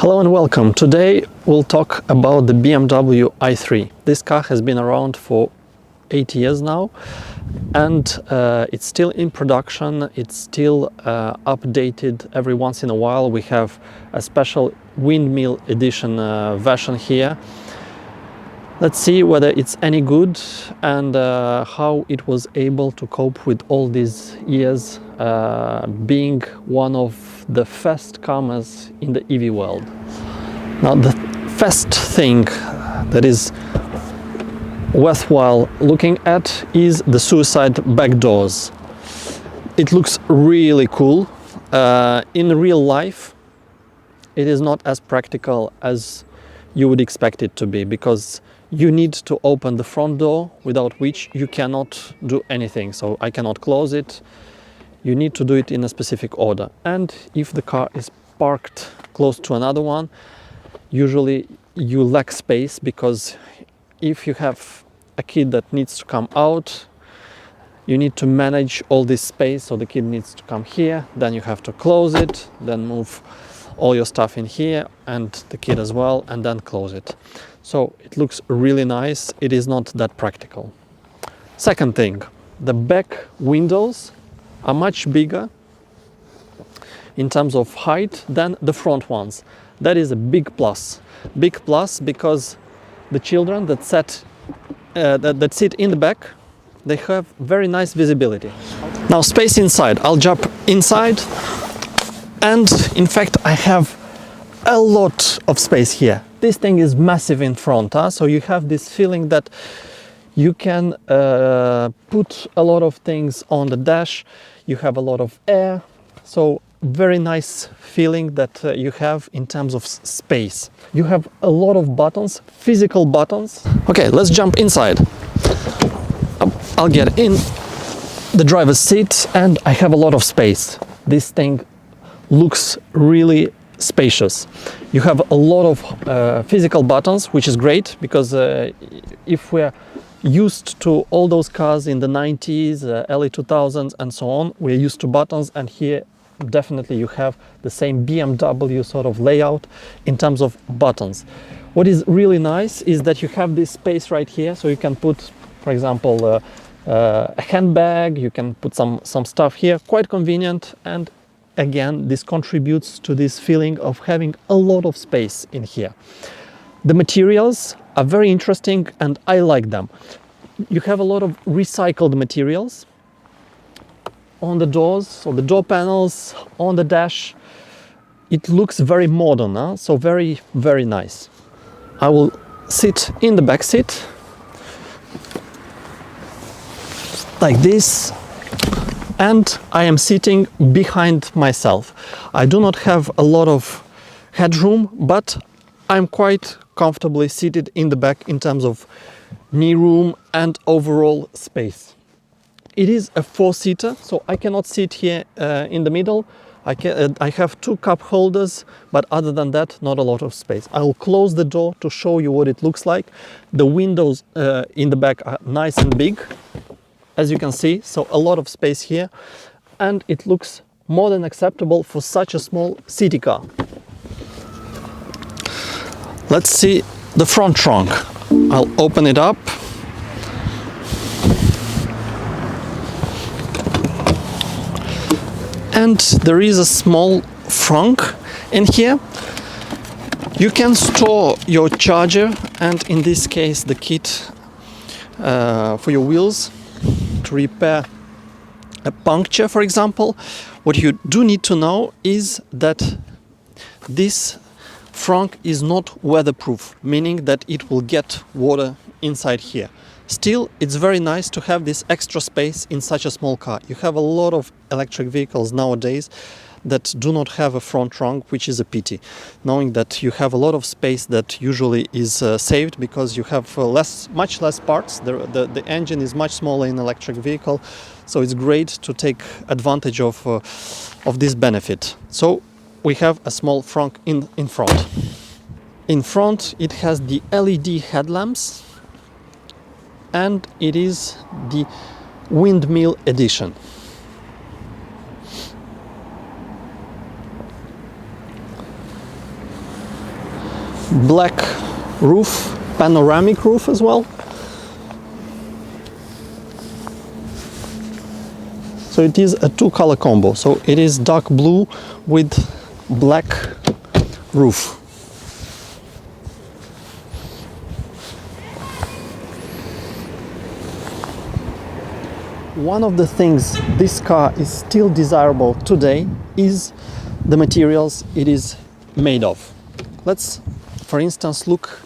Hello and welcome. Today we'll talk about the BMW i3. This car has been around for 8 years now, and it's still in production. It's still updated every once in a while. We have a special windmill edition version here. Let's see whether it's any good and how it was able to cope with all these years, being one of the first comers in the EV world. Now, the first thing that is worthwhile looking at is the suicide back doors. It looks really cool. In real life, it is not as practical as you would expect it to be, because you need to open the front door, without which you cannot do anything. So I cannot close it. You need to do it in a specific order. And if the car is parked close to another one, usually you lack space, because if you have a kid that needs to come out, you need to manage all this space. So the kid needs to come here, then you have to close it, then move all your stuff in here and the kid as well, and then close it. So it looks really nice. It is not that practical. Second thing, the back windows are much bigger in terms of height than the front ones. That is a big plus. Big plus, because the children that sit in the back, they have very nice visibility. Now, space inside. I'll jump inside, and in fact I have a lot of space here. This thing is massive in front, so you have this feeling that you can put a lot of things on the dash. You have a lot of air, so very nice feeling that you have in terms of space. You have a lot of buttons, physical buttons. Okay, let's jump inside. I'll get in the driver's seat and I have a lot of space. This thing looks really spacious. You have a lot of physical buttons, which is great, because if we're used to all those cars in the 90s, early 2000s and so on, we're used to buttons, and here definitely you have the same BMW sort of layout in terms of buttons. What is really nice is that you have this space right here, so you can put, for example, a handbag, you can put some stuff here, quite convenient. And again, this contributes to this feeling of having a lot of space in here. The materials are very interesting and I like them. You have a lot of recycled materials on the doors, so the door panels, on the dash. It looks very modern, so very, very nice. I will sit in the back seat like this, and I am sitting behind myself. I do not have a lot of headroom, but I'm quite comfortably seated in the back in terms of knee room and overall space. It is a four-seater, so I cannot sit here in the middle. I have two cup holders, but other than that, not a lot of space. I'll close the door to show you what it looks like. The windows in the back are nice and big, as you can see, so a lot of space here, and it looks more than acceptable for such a small city car. Let's see the front trunk. I'll open it up. And there is a small trunk in here. You can store your charger, and in this case the kit for your wheels, to repair a puncture, for example. What you do need to know is that this trunk is not weatherproof, meaning that it will get water inside here. Still, it's very nice to have this extra space in such a small car. You have a lot of electric vehicles nowadays that do not have a front trunk, which is a pity, knowing that you have a lot of space that usually is saved because you have much less parts. The engine is much smaller in an electric vehicle, so it's great to take advantage of this benefit. So we have a small trunk in front. In front, it has the LED headlamps, and it is the windmill edition. black roof, panoramic roof as well. So it is a two-color combo. So it is dark blue with black roof. One of the things this car is still desirable today is the materials it is made of. Let's, for instance, look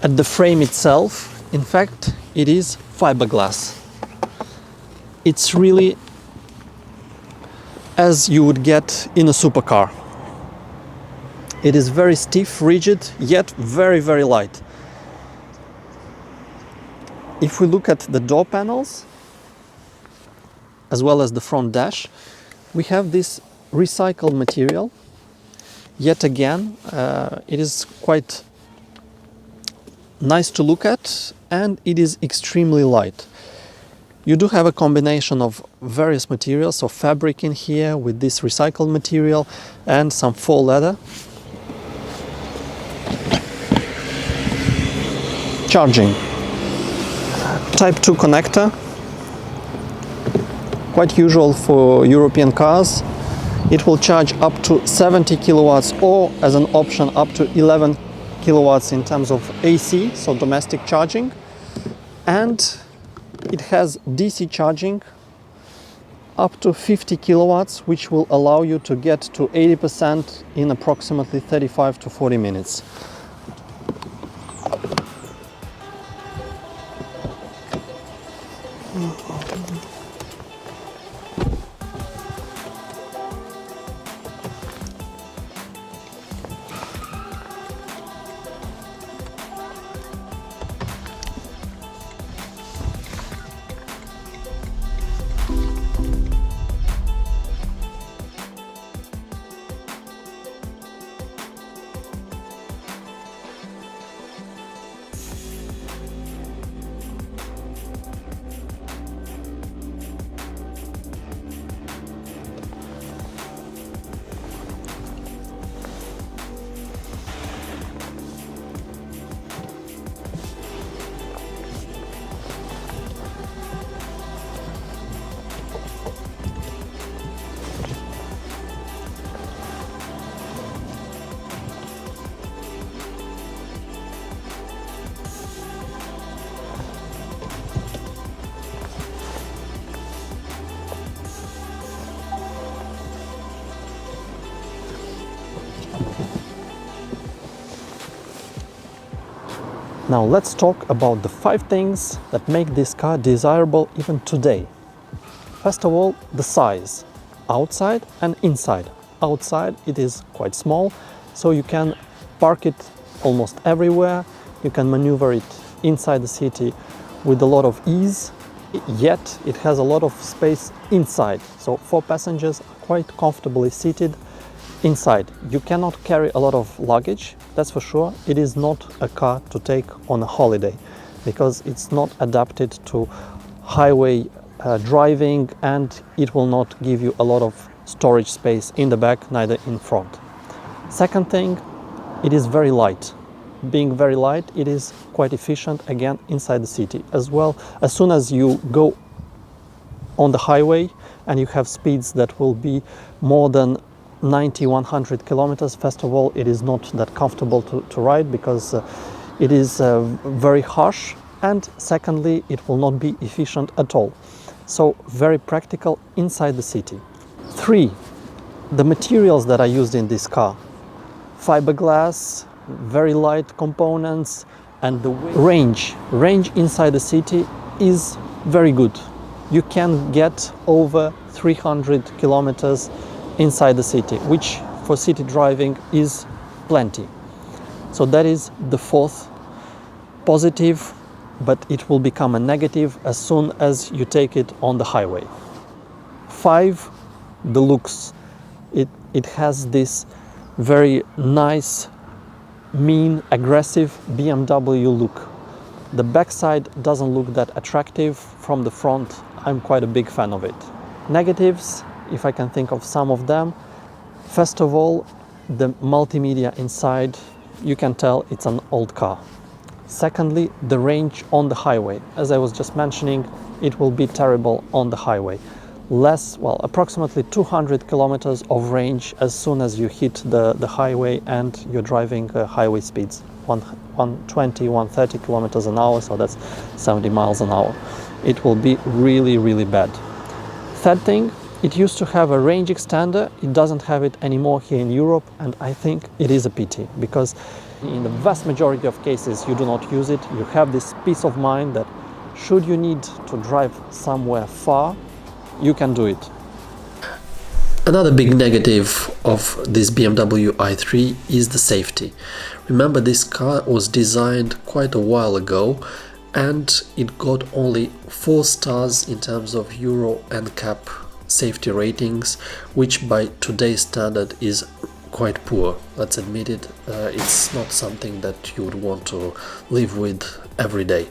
at the frame itself. In fact, it is fiberglass. It's really as you would get in a supercar. It is very stiff, rigid, yet very, very light. If we look at the door panels, as well as the front dash, we have this recycled material. Yet again, it is quite nice to look at, and it is extremely light. You do have a combination of various materials, so fabric in here with this recycled material and some faux leather. Charging. Type 2 connector. Quite usual for European cars. It will charge up to 70 kilowatts or as an option up to 11 kilowatts in terms of AC, so domestic charging. And it has DC charging up to 50 kilowatts, which will allow you to get to 80% in approximately 35 to 40 minutes. Now let's talk about the 5 things that make this car desirable even today. First of all, the size, outside and inside. Outside it is quite small, so you can park it almost everywhere. You can maneuver it inside the city with a lot of ease, yet it has a lot of space inside. So 4 passengers are quite comfortably seated inside. You cannot carry a lot of luggage, that's for sure. It is not a car to take on a holiday because it's not adapted to highway driving, and it will not give you a lot of storage space in the back, neither in front. Second thing, it is very light. Being very light, it is quite efficient again inside the city as well. As soon as you go on the highway and you have speeds that will be more than 90-100 kilometers, first of all, it is not that comfortable to ride because it is very harsh, and secondly, it will not be efficient at all. So very practical inside the city. 3, the materials that are used in this car. Fiberglass, very light components, and the range inside the city is very good. You can get over 300 kilometers inside the city, which for city driving is plenty. So that is the 4th positive, but it will become a negative as soon as you take it on the highway. 5, the looks. It has this very nice, mean, aggressive BMW look. The backside doesn't look that attractive. From the front, I'm quite a big fan of it. Negatives, if I can think of some of them. First of all, the multimedia inside you can tell it's an old car. Secondly, the range on the highway. As I was just mentioning, it will be terrible on the highway. Approximately 200 kilometers of range as soon as you hit the highway and you're driving highway speeds, 120, 130 kilometers an hour, so that's 70 miles an hour. It will be really, really bad. Third thing, it used to have a range extender. It doesn't have it anymore here in Europe, and I think it is a pity, because in the vast majority of cases you do not use it. You have this peace of mind that should you need to drive somewhere far, you can do it. Another big negative of this BMW i3 is the safety. Remember, this car was designed quite a while ago and it got only 4 stars in terms of Euro NCAP safety ratings, which by today's standard is quite poor. Let's admit it, it's not something that you would want to live with every day.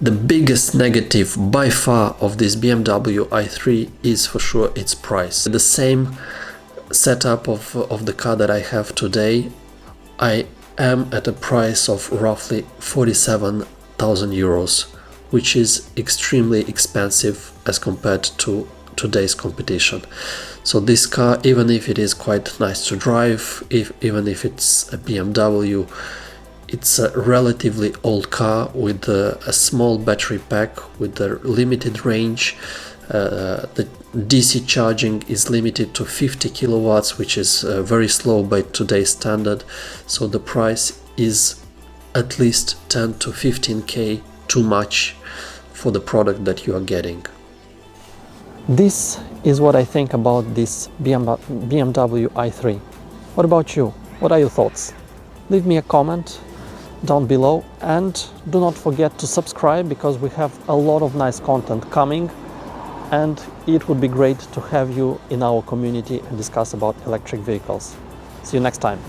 The biggest negative by far of this BMW i3 is for sure its price. The same setup of the car that I have today, I am at a price of roughly 47,000 euros, which is extremely expensive as compared to today's competition. So this car, even if it is quite nice to drive, even if it's a BMW, it's a relatively old car with a small battery pack, with a limited range. The DC charging is limited to 50 kilowatts, which is very slow by today's standard. So the price is at least 10 to 15k too much for the product that you are getting. This is what I think about this BMW i3. What about you? What are your thoughts? Leave me a comment down below, and do not forget to subscribe, because we have a lot of nice content coming, and it would be great to have you in our community and discuss about electric vehicles. See you next time.